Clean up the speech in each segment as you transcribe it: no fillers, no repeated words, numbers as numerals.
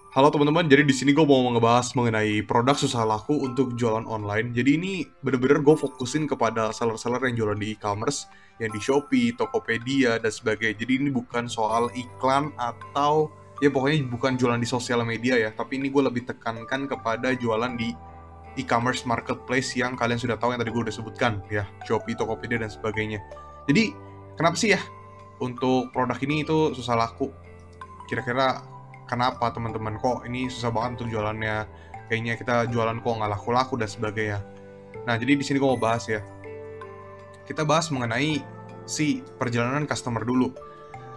Halo teman-teman, jadi di sini gue mau ngebahas mengenai produk susah laku untuk jualan online. Jadi ini bener-bener gue fokusin kepada seller-seller yang jualan di e-commerce, yang di Shopee, Tokopedia, dan sebagainya. Jadi ini bukan soal iklan atau ya pokoknya bukan jualan di sosial media ya, tapi ini gue lebih tekankan kepada jualan di e-commerce marketplace yang kalian sudah tahu yang tadi gue udah sebutkan ya, Shopee, Tokopedia, dan sebagainya. Jadi kenapa sih ya untuk produk ini itu susah laku? Kira-kira kenapa teman-teman kok ini susah banget untuk jualannya, kayaknya kita jualan kok nggak laku-laku dan sebagainya. Nah, jadi di sini gue mau bahas ya, kita bahas mengenai si perjalanan customer dulu.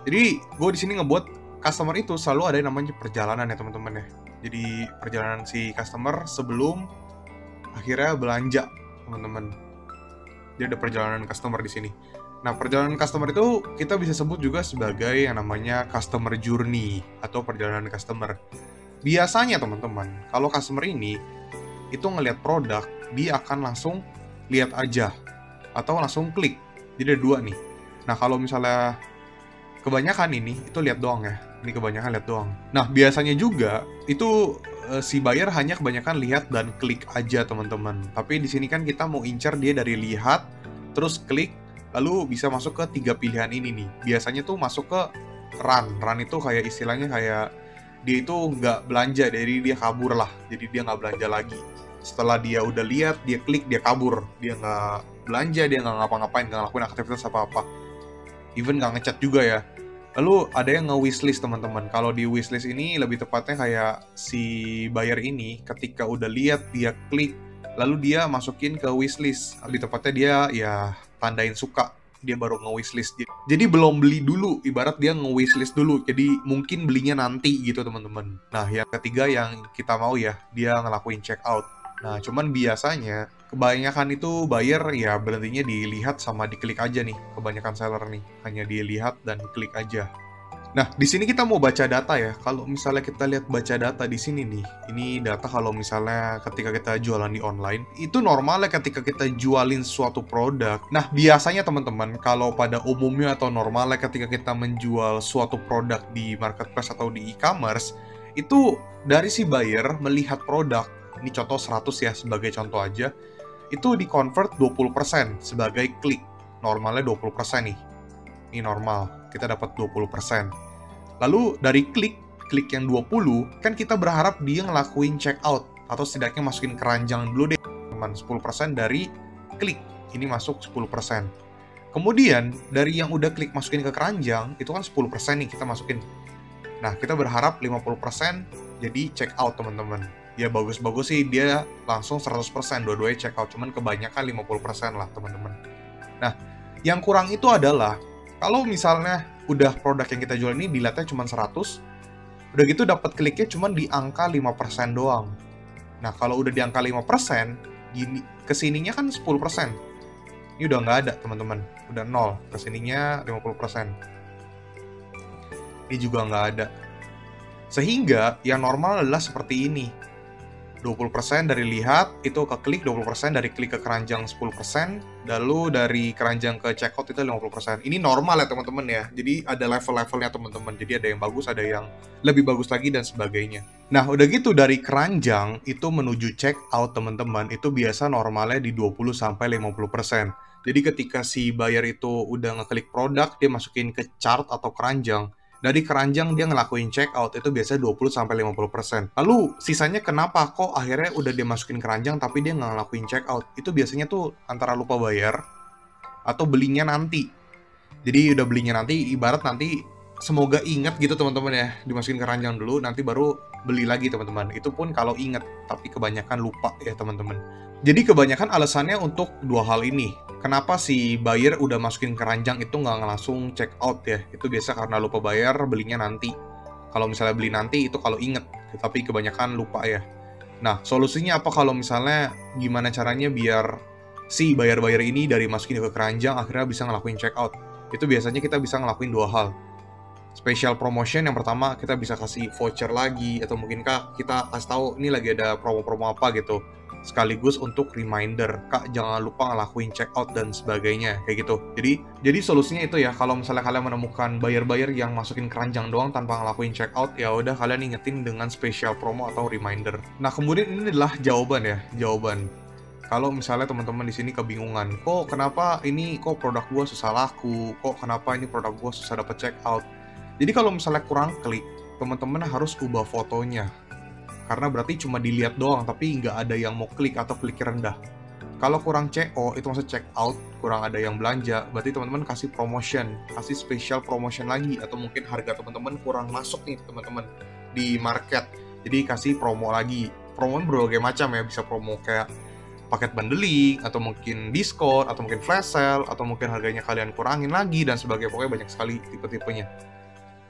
Jadi gue di sini ngebuat customer itu selalu ada yang namanya perjalanan ya teman-teman ya. Jadi perjalanan si customer sebelum akhirnya belanja teman-teman. Jadi ada perjalanan customer di sini. Nah, perjalanan customer itu kita bisa sebut juga sebagai yang namanya customer journey atau perjalanan customer. Biasanya teman-teman, kalau customer ini itu ngelihat produk, dia akan langsung lihat aja atau langsung klik. Jadi ada dua nih. Nah, kalau misalnya kebanyakan ini itu lihat doang ya. Ini kebanyakan lihat doang. Nah, biasanya juga itu si buyer hanya kebanyakan lihat dan klik aja teman-teman. Tapi di sini kan kita mau incar dia dari lihat, terus klik, lalu bisa masuk ke tiga pilihan ini nih. Biasanya tuh masuk ke run. Run itu kayak istilahnya kayak dia itu nggak belanja, jadi dia kabur lah. Jadi dia nggak belanja lagi. Setelah dia udah lihat, dia klik, dia kabur. Dia nggak belanja, dia nggak ngapa-ngapain, nggak ngelakuin aktivitas apa-apa. Even nggak ngechat juga ya. Lalu ada yang nge-wishlist teman-teman. Kalau di wishlist ini lebih tepatnya kayak si buyer ini ketika udah lihat dia klik, lalu dia masukin ke wishlist. Lebih tepatnya dia ya tandain suka. Dia baru nge-wishlist. Jadi belum beli dulu, ibarat dia nge-wishlist dulu. Jadi mungkin belinya nanti gitu teman-teman. Nah, yang ketiga yang kita mau ya, dia ngelakuin check out. Nah, cuman biasanya kebanyakan itu buyer ya berhentinya dilihat sama diklik aja nih. Kebanyakan seller nih hanya dilihat dan klik aja. Nah, di sini kita mau baca data ya. Kalau misalnya kita lihat baca data di sini nih, ini data kalau misalnya ketika kita jualan di online, itu normalnya ketika kita jualin suatu produk. Nah, biasanya teman-teman, kalau pada umumnya atau normalnya ketika kita menjual suatu produk di marketplace atau di e-commerce, itu dari si buyer melihat produk, ini contoh 100 ya sebagai contoh aja, itu di-convert 20% sebagai klik. Normalnya 20% nih. Ini normal, kita dapat 20%. Lalu dari klik yang 20, kan kita berharap dia ngelakuin check out atau setidaknya masukin keranjang dulu deh, teman. 10% dari klik, ini masuk 10%. Kemudian dari yang udah klik masukin ke keranjang, itu kan 10% nih kita masukin. Nah, kita berharap 50% jadi check out teman-teman. Ya bagus-bagus sih dia langsung 100% dua-duanya check out, cuman kebanyakan 50% lah teman-teman. Nah, yang kurang itu adalah kalau misalnya udah produk yang kita jual ini dilihatnya cuma 100, udah gitu dapat kliknya cuma di angka 5% doang. Nah, kalau udah di angka 5%, gini kesininya kan 10%. Ini udah nggak ada, teman-teman. Udah nol, kesininya 50%. Ini juga nggak ada. Sehingga yang normal adalah seperti ini. 20% dari lihat itu ke klik, 20% dari klik ke keranjang 10%, lalu dari keranjang ke checkout itu 50%. Ini normal ya teman-teman ya. Jadi ada level-levelnya teman-teman. Jadi ada yang bagus, ada yang lebih bagus lagi dan sebagainya. Nah, udah gitu dari keranjang itu menuju checkout teman-teman, itu biasa normalnya di 20 sampai 50%. Jadi ketika si buyer itu udah ngeklik produk, dia masukin ke chart atau keranjang, dari keranjang dia ngelakuin check out itu biasanya 20-50%. Lalu sisanya kenapa kok akhirnya udah dia masukin keranjang tapi dia nggak ngelakuin check out? Itu biasanya tuh antara lupa bayar atau belinya nanti. Jadi udah belinya nanti, ibarat nanti semoga ingat gitu teman-teman ya, dimasukin keranjang dulu nanti baru beli lagi teman-teman. Itu pun kalau ingat, tapi kebanyakan lupa ya teman-teman. Jadi kebanyakan alasannya untuk dua hal ini. Kenapa si buyer udah masukin keranjang itu nggak langsung check out ya? Itu biasa karena lupa bayar, belinya nanti. Kalau misalnya beli nanti itu kalau inget, tapi kebanyakan lupa ya. Nah, solusinya apa kalau misalnya gimana caranya biar si buyer-buyer ini dari masukin ke keranjang akhirnya bisa ngelakuin check out? Itu biasanya kita bisa ngelakuin dua hal. Special promotion yang pertama kita bisa kasih voucher lagi, atau mungkin kita kasih tahu ini lagi ada promo-promo apa gitu. sekaligus untuk reminder, Kak jangan lupa ngelakuin checkout dan sebagainya, kayak gitu. Jadi solusinya itu ya, kalau misalnya kalian menemukan buyer-buyer yang masukin keranjang doang tanpa ngelakuin checkout, ya udah kalian ingetin dengan special promo atau reminder. Nah kemudian ini adalah jawaban. Kalau misalnya teman-teman di sini kebingungan, kok kenapa ini kok produk gua susah laku, kok kenapa ini produk gua susah dapat checkout. Jadi kalau misalnya kurang klik, teman-teman harus ubah fotonya. Karena berarti cuma dilihat doang, tapi nggak ada yang mau klik atau kliknya rendah. Kalau kurang CO, itu maksud check out, kurang ada yang belanja, berarti teman-teman kasih promotion, kasih special promotion lagi, atau mungkin harga teman-teman kurang masuk nih teman-teman di market. Jadi kasih promo lagi. Promo berbagai macam ya, bisa promo kayak paket bundling, atau mungkin diskon, atau mungkin flash sale, atau mungkin harganya kalian kurangin lagi, dan sebagainya. Pokoknya banyak sekali tipe-tipenya.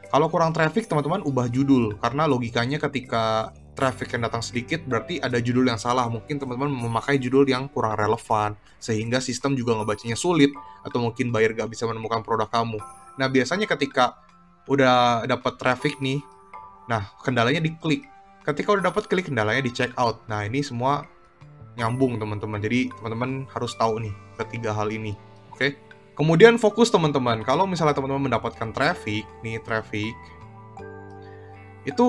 Kalau kurang traffic, teman-teman ubah judul, karena logikanya ketika traffic yang datang sedikit, berarti ada judul yang salah. Mungkin teman-teman memakai judul yang kurang relevan, sehingga sistem juga ngebacanya sulit, atau mungkin buyer gak bisa menemukan produk kamu. Nah, biasanya ketika udah dapat traffic nih, nah kendalanya di klik. Ketika udah dapat klik, kendalanya di check out. Nah, ini semua nyambung teman-teman. Jadi teman-teman harus tahu nih ketiga hal ini. Oke. Kemudian fokus teman-teman. Kalau misalnya teman-teman mendapatkan traffic itu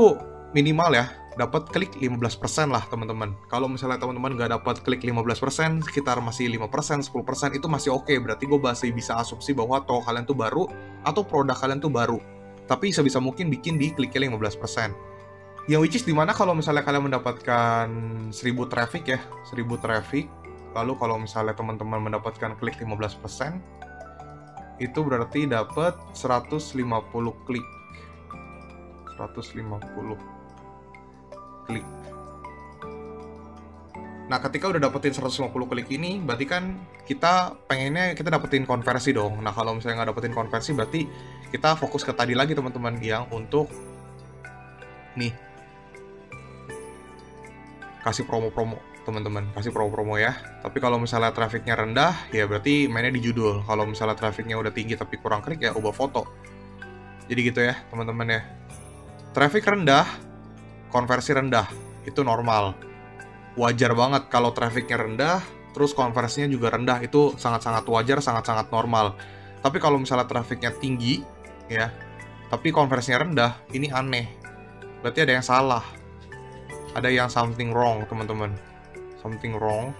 minimal ya dapat klik 15% lah teman-teman. Kalau misalnya teman-teman nggak dapat klik 15%, sekitar masih 5%, 10% itu masih oke. Berarti gue masih bisa asumsi bahwa toko kalian tuh baru atau produk kalian tuh baru. Tapi sebisa mungkin bikin di kliknya 15%. Yang which is dimana kalau misalnya kalian mendapatkan 1000 traffic ya, 1000 traffic, lalu kalau misalnya teman-teman mendapatkan klik 15%, itu berarti dapat 150 klik. 150 klik. Nah, ketika udah dapetin 150 klik ini, berarti kan kita pengennya kita dapetin konversi dong. Nah, kalau misalnya nggak dapetin konversi, berarti kita fokus ke tadi lagi teman-teman, yang untuk nih kasih promo-promo teman-teman, kasih promo-promo ya. Tapi kalau misalnya trafficnya rendah, ya berarti mainnya di judul. Kalau misalnya trafficnya udah tinggi tapi kurang klik, ya ubah foto. Jadi gitu ya teman-teman ya. Traffic rendah, konversi rendah, itu normal. Wajar banget kalau trafficnya rendah, terus konversinya juga rendah, itu sangat-sangat wajar, sangat-sangat normal. Tapi kalau misalnya trafficnya tinggi, ya, tapi konversinya rendah, ini aneh. Berarti ada yang salah. Ada yang something wrong, teman-teman. Something wrong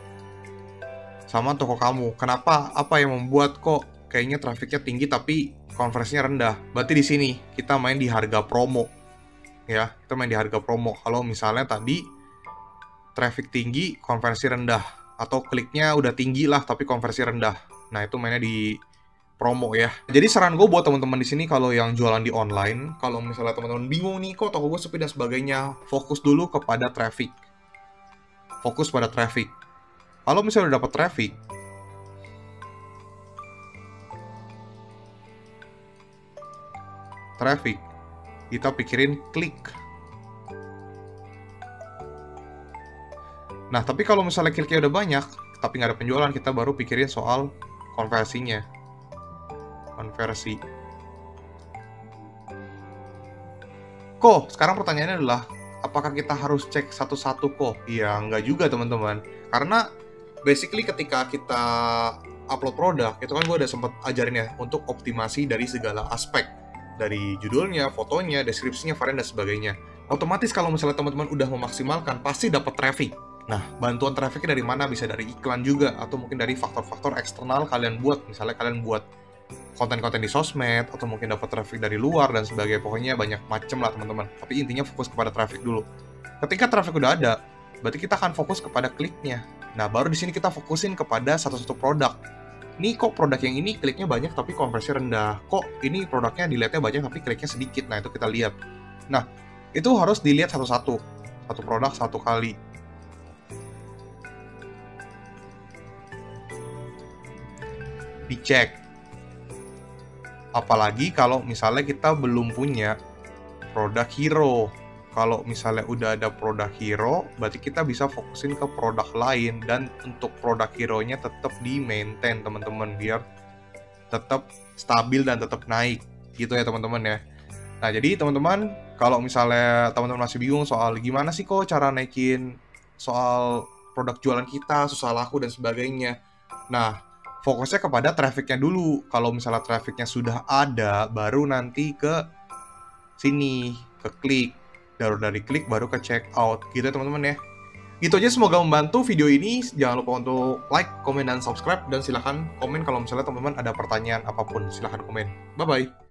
sama toko kamu. Kenapa? Apa yang membuat kok kayaknya trafficnya tinggi tapi konversinya rendah? Berarti di sini kita main di harga promo. Ya, kita main di harga promo. Kalau misalnya tadi traffic tinggi, konversi rendah, atau kliknya udah tinggi lah tapi konversi rendah. Nah, itu mainnya di promo ya. Jadi saran gue buat teman-teman di sini kalau yang jualan di online, kalau misalnya teman-teman bingung nih kok toko gue sepi dan sebagainya, fokus dulu kepada traffic. Fokus pada traffic. Kalau misalnya udah dapat traffic, kita pikirin klik. Nah, tapi kalau misalnya kliknya udah banyak, tapi nggak ada penjualan, kita baru pikirin soal konversinya. Konversi. Kok, sekarang pertanyaannya adalah, apakah kita harus cek satu-satu kok? Ya, nggak juga teman-teman. Karena, basically ketika kita upload produk, itu kan gue udah sempat ajarin ya, untuk optimasi dari segala aspek. Dari judulnya, fotonya, deskripsinya, varian, dan sebagainya. Otomatis kalau misalnya teman-teman udah memaksimalkan, pasti dapat traffic. Nah, bantuan trafficnya dari mana? Bisa dari iklan juga, atau mungkin dari faktor-faktor eksternal kalian buat. Misalnya kalian buat konten-konten di sosmed, atau mungkin dapat traffic dari luar, dan sebagainya. Pokoknya banyak macam lah teman-teman. Tapi intinya fokus kepada traffic dulu. Ketika traffic udah ada, berarti kita akan fokus kepada kliknya. Nah, baru di sini kita fokusin kepada satu-satu produk. Nih kok produk yang ini kliknya banyak tapi konversi rendah. Kok ini produknya dilihatnya banyak tapi kliknya sedikit. Nah, itu kita lihat. Nah, itu harus dilihat satu-satu. Satu produk satu kali. Dicek. Apalagi kalau misalnya kita belum punya produk hero. Kalau misalnya udah ada produk hero, berarti kita bisa fokusin ke produk lain. Dan untuk produk hero-nya tetap di-maintain teman-teman, biar tetap stabil dan tetap naik. Gitu ya teman-teman ya. Nah, jadi teman-teman, kalau misalnya teman-teman masih bingung soal gimana sih kok cara naikin soal produk jualan kita, susah laku dan sebagainya. Nah, fokusnya kepada trafficnya dulu. Kalau misalnya trafficnya sudah ada, baru nanti ke sini, ke klik. Dari klik baru ke check out. Gitu ya teman-teman ya. Gitu aja, semoga membantu video ini. Jangan lupa untuk like, komen, dan subscribe. Dan silahkan komen kalau misalnya teman-teman ada pertanyaan apapun. Silahkan komen. Bye-bye.